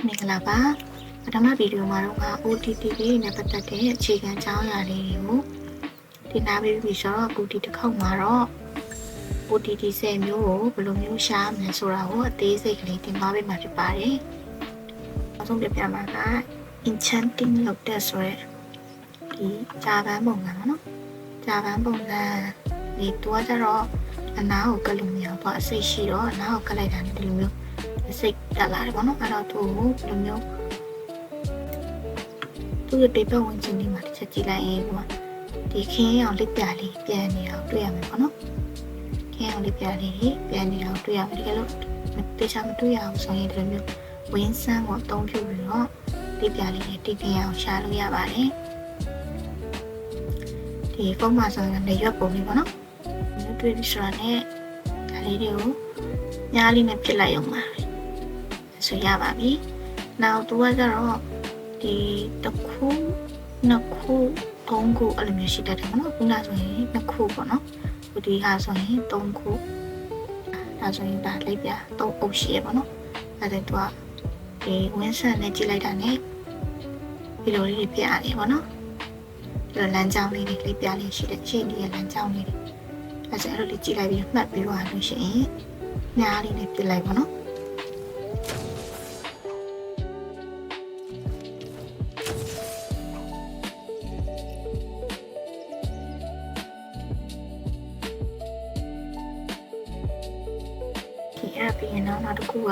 မင်္ဂလာပါပထမဗီဒီယိုမှာတော့ OTT လေးနဲ့ပတ်သက်တဲ့အခြေခံအကြောင်းအရာလေးတွေကိုတင်ပြပေးပြီးဆိုတော့အခုဒီတစ်ခေါက်မှာတော့ OTT 10မျိုးကိုဘယ်လိုမျိုးရှာမလဲဆိုတာကိုအသေးစိတ်ကလေးတင်ပြပေးမှာဖြစ်ပါတယ်။နောက်ဆုံးပြပြမှာက enchanting လုပ်တဲ့ဆိုရဲဒီဂျာဗန်ပုံစံပါနော်။ဂျာဗန်ပုံစံဒီတော့ကျတော့အနားကိုကတ်လို့မရတော့အစိတ်ရှိတော့အနားကိုကတ်လိုက်တာနဲ့ဒီလိုမျိုးအစိတ်တက်လာတယ်ပေါ့နော်။အဲ့တော့သူ့ကိုဘယ်လိုမျိုးသူ့ရဲ့ပေပတ်ဝင်ခြင်းလေးမှာတစ်ချက်ကြည့်လိုက်ရင်ဒီခင်းအောင်လက်ပြလေးပြန်နေအောင်တွေ့ရမယ်ပေါ့နော်ခင်းအောင်လက်ပြလေးပြန်နေအောင်တွေ့ရမယ်တကယ်လို့တေချာမတွေ့ရအောင်ဆိုရင်ဒီလိုမျိုးဝင်းဆန်းကိုအသုံးပြုပြီးတော့လက်ပြလေးနဲ့တိတင်အောင်ရှာလို့ရပါတယ်ဒီဖုန်းမှာဆိုရင်လည်းရွက်ပုံလေးပေါ့နော်မျိုးတွေ့ပြီးဆိုတာနဲ့ဒါလေးတွေကိုညားလေးနဲ့ပြစ်လိုက်အောင်ပါဆိုရပါပြီနောက်သူကကျတော့ဒီတစ်ခုနှစ်ခုသုံးခုအဲ့လိုမျိုးရှိတတ်တယ်နော်ခုနဆိုရင်နှစ်ခုပေါ့နော်ဒီဟာဆိုရင်သုံးခုဒါဆိုရင်ဒါလိုက်ပြသုံးအုပ်ရှိရပေါ့နော်အဲ့ဒါသူကဒီဝင်းဆန်နဲ့ကြည့်လိုက်တာ ਨੇ ဒီလိုလေးပြရတယ်ပေါ့နော်ဒီလိုလမ်းကြောင်းလေးတွေလေးပြလေးရှိတဲ့ရှင်းနေတဲ့လမ်းကြောင်းလေးတွေအဲ့ဒါအဲ့လိုလေးကြည့်လိုက်ပြီးမှတ်ပြီးသွားလို့ရှိရင်ညားလေးနဲ့ပြလိုက်ပေါ့နော်အဲ့ပြီးရင်နောက်တစ်ခုက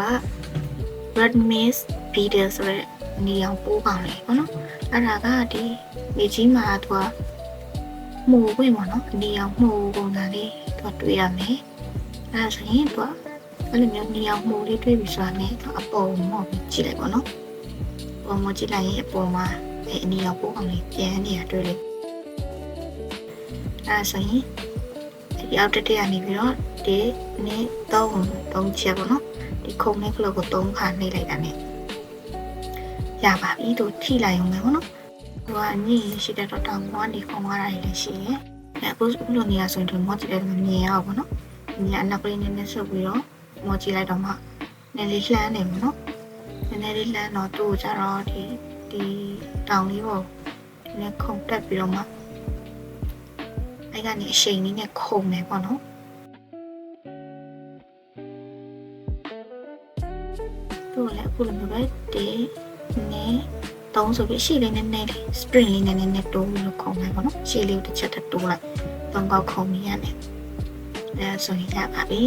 red mist beetle ဆိုတဲ့နေအောင်ပိုးကောင်လေးပေါ့နော်အဲ့ဒါကဒီမြေကြီးမှာသူကမှုဝင်ပေါ့နော်နေအောင်မှုပုံစံလေးသူကတွေ့ရမယ်အဲ့ဒါဆိုရင်သူကအဲ့လိုမျိုးနေအောင်မှုလေးတွေ့ပြီဆိုတာနဲ့သူအပေါ်မော့ပြီးကြည့်လိုက်ပေါ့နော်ပုံမော့ကြည့်လိုက်ရင်အပေါ်မှာအဲ့နေအောင်ပိုးကောင်လေးပြန်နေတာတွေ့လိုက်အဲ့ဒါဆိုရင်ဒီအောက်တက်ကနေပြီးတော့ဒီနေ့သုံးချက်ပေါ့နော်ဒီခုံနဲ့ကလေးကို3ခါနှိပ်လိုက်တာ ਨੇ ရပါပြီတို့ထိလိုက်အောင်မယ်ပေါ့နော်သူကညင်ရှိတဲ့တော့တောင်ပေါ်ကနေခုံသွားတာလည်းရှိတယ်အခုလိုနေရာဆိုရင်ဒီမော့ကြည့်တယ်မမြင်ရအောင်ပေါ့နော်မြင်အနောက်ကလေးနည်းနည်းဆုပ်ပြီးတော့မော့ကြည့်လိုက်တော့မှနည်းလေးလှမ်းနေပေါ့နော်နည်းနည်းလေးလှမ်းတော့သူ့ကိုကြတော့ဒီတောင်လေးပေါ့ဒီနဲ့ခုံတက်ပြီးတော့မှအဲ့ကနေအရှိန်လေးနဲ့ခုံမယ်ပေါ့နော်တို့လည်းအခုလိုမျိုးပဲဒီနဲ့သုံးဆိုပြီးရှေ့လေးနည်းနည်းလေး spring လေးနည်းနည်းတိုးလို့ခုံမယ်ပေါ့နော်ရှေ့လေးကိုတစ်ချက်တိုးလိုက်သုံးကောက်ခုံနေရတယ်အဲဆိုရင်ရပါပြီ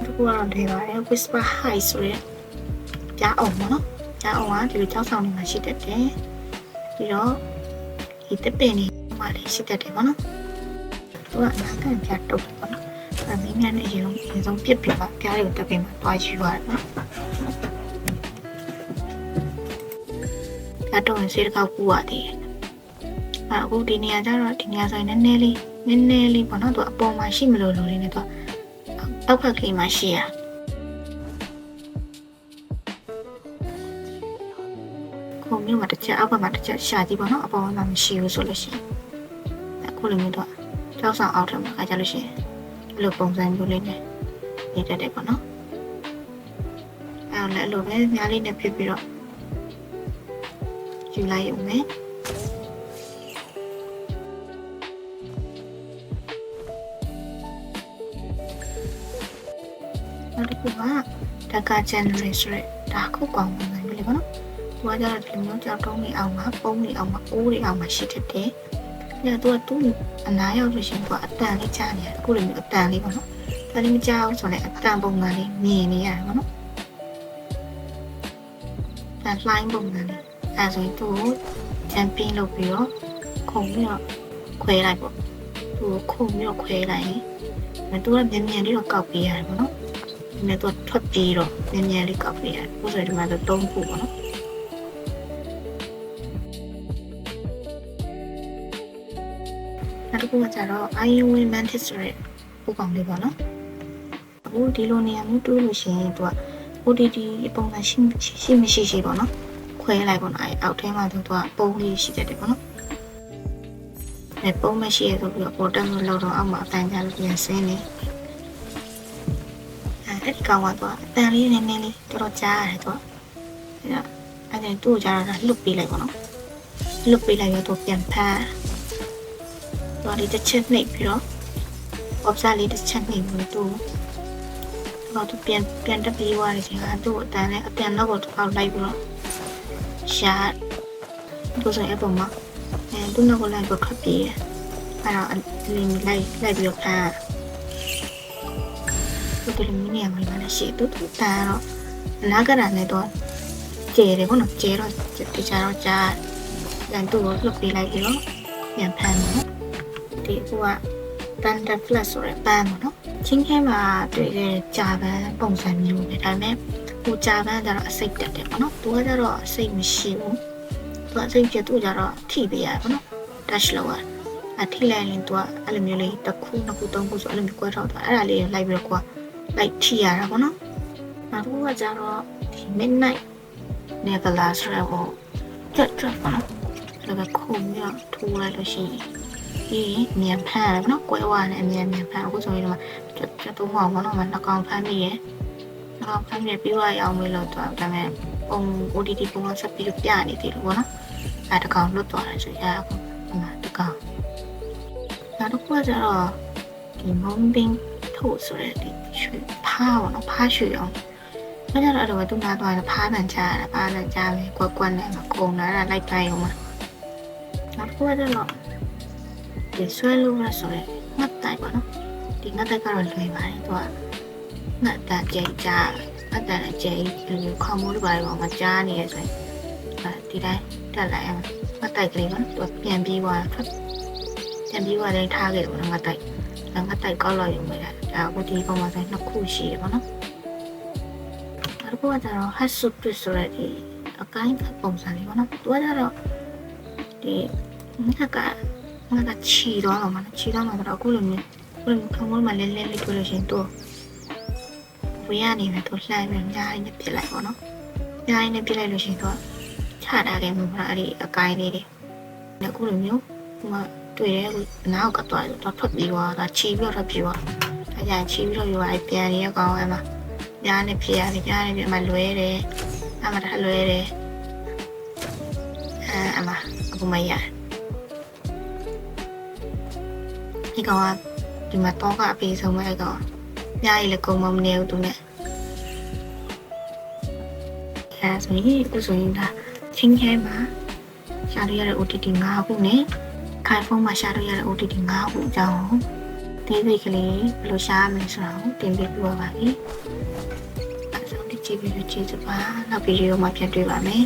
ဒီကတော့ဒီပါတယ် whisper high ဆိုရကြားအောင်ပေါ့နော်ကြားအောင်ကဒီလိုကြောက်ဆောင်နေမှာရှိတတ်တယ်ပြီးတော့ဒီတပင်နေမှာလေးရှိတတ်တယ်ပေါ့နော်သူကအနာခံပြတ်တော့ပေါ့နော်အဲမင်းများနဲ့ရေဆုံးပြစ်ပြပါပြားတွေကိုတပင်မှာတွားယူရတယ်နော်အတော့စေတကောက်ပူရသေးတယ်အခုဒီနေရာကျတော့ဒီနေရာဆိုရင်နည်းနည်းလေးပေါ့နော်သူအပေါ်မှာရှိမလို့လေးနဲ့သူအောက်ဖက်ကလေးမှာရှိရခုံမျိုးမှာတစ်ချက်အောက်ဘက်မှာတစ်ချက်ရှာကြည့်ပေါ့နော်အပေါ်မှာမရှိဘူးဆိုလို့ရှိရင်အခုလိုမျိုးတော့ကြောက်ဆောင်အောက်ထမှာခါကြလို့ရှိရင်အဲ့လိုပုံစံမျိုးလေးနဲ့နေတတ်တယ်ပေါ့နော်အဲ့လိုပဲများလေးနဲ့ဖြစ်ပြီးတော့ယူလိုက်အောင်မယ်နောက်တစ်ခုကဒါက January ဆိုတဲ့ဒါခုတ်ကောင်ပုံစံမျိုးလေးပေါ့နော်သူကကြတော့ဒီလိုမျိုးကြောက်တုံးနေအောင်မှာပုံးနေအောင်မှာအိုးနေအောင်မှာရှိတတ်တယ်အဲ့တော့သူ့အနားရောက်လို့ရှိရင်သူကအတန်လေးကြားနေတယ်အခုလိုမျိုးအတန်လေးပေါ့နော်ဒါလေးမကြားဘူးဆိုရင်အတန်ပုံစံလေးမြင်နေရတယ်ပေါ့နော်ဒါ line ပုံစံလေးအဲဆိုရင်သူ့ကိုချန်ပင်းလုပ်ပြီးတော့ခုံပြီးတော့ခွဲလိုက်ပေါ့သူ့ကိုခုံပြီးတော့ခွဲလိုက်ရင်သူကမြန်မြန်လေးတော့ကောက်ပေးရတယ်ပေါ့နော်ဒီမဲ့သူကထွက်ပြေးတော့မြန်မြန်လေးကောက်ပေးရတယ်ဥဆိုရင်ဒီမှာတော့3ခုပေါ့နော်နောက်တစ်ခုကကျတော့ Iron Mantis ဆိုတဲ့ပုံကောင်လေးပေါ့နော်အခုဒီလိုနေရာမျိုးတွေးလို့ရှိရင်သူက OTT ပုံစံရှိမရှိပေါ့နော်ခွဲလိုက်ပေါ့နော်အဲအောက်ထဲမှာသူကပုံးလေးရှိတတ်တယ်ပေါ့နော်အဲပုံးမရှိရဆိုပြီးတော့ပေါ်တက်လို့လောက်တော့အောက်မှာအတန်ကြားလို့ပြန်ဆင်းနေအဲဒီကောင်ကတော့အတန်လေးနည်းနည်းလေးတော်တော်ကြားရတယ်သူက အဲ့ဒါသူ့ကိုကြတော့လွတ်ပေးလိုက်ပါတော့လွတ်ပေးလိုက်ရတော့ပြန်ဖမ်းတော့ဒီတစ်ချက်နှိပ်ပြီးတော့ observe လေးတစ်ချက်နှိပ်ပြီးတော့သူပြန်တက်ပြီးသွားတယ်ချင်းကသူ့အတန်းနဲ့အပြန်တော့ကိုထောက်လိုက်ပြီးတော့ရှာသူဆိုရင်အပေါ်မှာသူ့နောက်ကိုလိုက်ပြီးခပ်ပြီးအဲ့တော့လင်းလိုက်ပြီးတော့ဖမ်းသူတို့လည်းမနေရမှာလည်းရှိသူတန်းတော့နားကရနဲ့တော့ကျေတယ်ဘောနော်ကျေတော့ဒီချာတော့ကြာပြန်သူ့ကိုလွတ်ပေးလိုက်ပြီးတော့ပြန်ဖမ်းတယ်ဒီကတန်တက်ဖလက်ဆိုတဲ့ပန်းပေါ့နော်ချင်းခဲမှာတွေ့တဲ့ကြာပန်းပုံစံမျိုးပဲဒါပေမဲ့ဟိုကြာပန်းကျတော့အစိတ်တက်တယ်ပေါ့နော်သူကကျတော့အစိတ်မရှိဘူးသူကအစိတ်ပြသူကျတော့ထိပေးရတယ်ပေါ့နော် dash လောက်အထိလိုက်ရင်သူကအဲ့လိုမျိုးလေးတစ်ခုနှစ်ခုသုံးခုဆိုအဲ့လိုမျိုးကွဲထောက်သွားအဲ့ဒါလေးလိုက်ပြီးတော့ကိုကလိုက်ထိရတာပေါ့နော်နောက်တစ်ခုကကျတော့ဒီ midnight nebula ဆိုတော့တွတ်ပေါ့နော်ဒါကခုံရထိုးလိုက်လို့ရှိရင်ဒီမြန်ဖမ်းတယ်နော်ကွဲဝါနဲ့အမြန်ဖမ်းအခုဆိုရင်တော့တူဟောင်းပေါ့နော်နှကောင်ဖမ်းပြီးရနှကောင်ဖမ်းပြီးပြီးသွားရအောင်လို့တော့ဒါပေမဲ့ပုံ ODD ပုံကဆက်ပြီးပြနေသေးလို့ပေါ့နော်အဲတကောင်လွတ်သွားတယ်ဆိုရအခုဒီမှာတကောင်နောက်တစ်ခုကကျတော့ဒီမုံပင်းထုတ်ဆိုတဲ့ဒီရွှေဖားပေါ့နော်ဖားရွှေအောင်မကြတော့တော့သူနာသွားတယ်ဖားတန်ချရတယ်ဖားတန်ချမယ်ကွက်နဲ့မကုံလာတာလိုက်တိုင်းအောင်မှာနောက်တစ်ခုကကျတော့ဒီဆွဲလို့ရဆိုရဲငတ်တိုက်ပါနော်ဒီငတ်တိုက်ကတော့လွယ်ပါတယ်သူကငတ်တာကြိတ်ကြငတ်တာကြိတ်ဒီခေါမိုးလိုပါတယ်ပေါ့မကြားနေရဆိုရင်ဒီတိုင်းတက်လိုက်အောင်ငတ်တိုက်ကလေးပေါ့သူပြန်ပြီးသွားပြန်ပြီးသွားတိုင်းထားခဲ့တယ်ငတ်တိုက်ငတ်တိုက်ကောက်လို့ရုံပဲဒါအခုဒီပုံမှာဆိုနှစ်ခုရှိရပါတော့နောက်တစ်ခုကကျတော့ hat soup ဆိုရဲဒီအကိုင်းပုံစံလေးပေါ့နော်သူကကျတော့ဒီငတ်ကချီတော့မှာချီတော့မှာတော့အခုလိုမျိုးခေါင်းမမှာလဲလေးတွေ့လို့ရှင်တော့ဝေးရနေမယ်သူလှိုင်းပြီးညားရင်းနဲ့ပြစ်လိုက်ပေါ့နော်ညားရင်းနဲ့ပြစ်လိုက်လို့ရှင်တော့ချတာခဲ့မှာအဲ့ဒီအကိုင်းလေးတွေအခုလိုမျိုးဒီမှာတွေ့ရဲအနားကတော့ထွက်ပြီးသွားတာချီပြီးတော့ထွက်ပြီးသွားဒါကြချီပြီးတော့ယူလိုက်ပြန်ရကောင်းအဲ့မှာညားနဲ့ပြစ်ရတယ်ညားနဲ့ပြစ်မှလွဲတယ်အဲ့မှာဒါလွဲတယ်အဲ့မှာအခုမရဒီကောင်ကဒီမှာတော့ကအပေးဆုံးမဲ့ကောင်ညရီလည်းကုံမမနေဘူးသူနဲ့အဲဆိုရင်အခုဆိုရင်ဒါချင်းခဲမှာရှာလို့ရတဲ့ OTT 5ခုနဲ့ခိုင်ဖုန်းမှာရှာလို့ရတဲ့ OTT 5ခုအကြောင်းဒီစိတ်ကလေးဘယ်လိုရှာရမလဲဆိုတာကိုတင်ပြပြပါပါမယ်အဲဆိုဒီကြည့်ပြီးကြည့်စပါနောက်ဗီဒီယိုမှာပြန်တွေ့ပါမယ်